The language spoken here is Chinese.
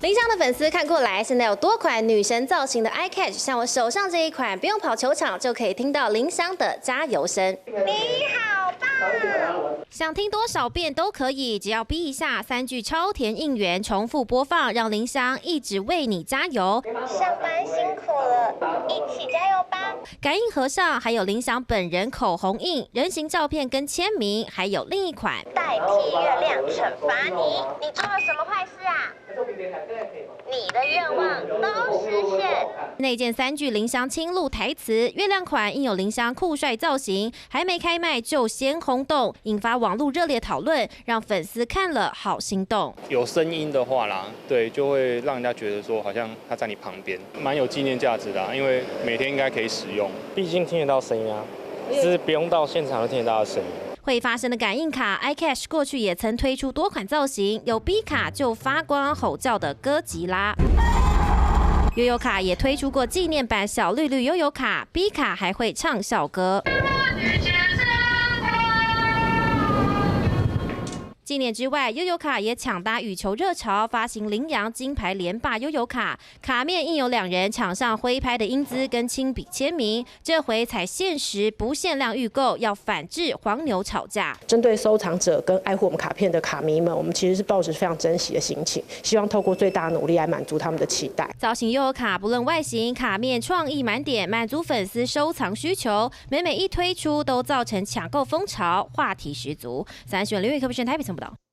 林湘的粉丝看过来，现在有多款女神造型的 eye catch， 像我手上这一款，不用跑球场就可以听到林湘的加油声。你好棒！想听多少遍都可以，只要逼一下3句超甜应援，重复播放，让林湘一直为你加油。上班辛苦了，一起加油吧！感应盒上还有林湘本人口红印、人形照片跟签名，还有另一款代替月亮惩罚你，你做了什么坏事啊？你的愿望都实现。内建3句林湘亲录台词，月亮款印有林湘酷帅造型，还没开卖就先轰动，引发网络热烈讨论，让粉丝看了好心动。有声音的话啦，对，就会让人家觉得说好像他在你旁边，蛮有纪念价值的因为每天应该可以使用，毕竟听得到声音啊，是不用到现场就听得到的声音。会发声的感应卡 iCash 过去也曾推出多款造型，有 B 卡就发光吼叫的哥吉拉，悠悠卡也推出过纪念版小绿绿悠悠卡 ，B 卡还会唱校歌。纪念之外，悠悠卡也抢搭羽球热潮，发行羚羊金牌连霸悠悠卡，卡面印有2人场上挥拍的英姿跟亲笔签名。这回采限时不限量预购，要反制黄牛吵架。针对收藏者跟爱护我们卡片的卡迷们，我们其实是抱着非常珍惜的心情，希望透过最大努力来满足他们的期待。造型悠悠卡不论外形，卡面创意满点，满足粉丝收藏需求。每一推出都造成抢购风潮，话题十足。3选林宇科不选台北曾报道。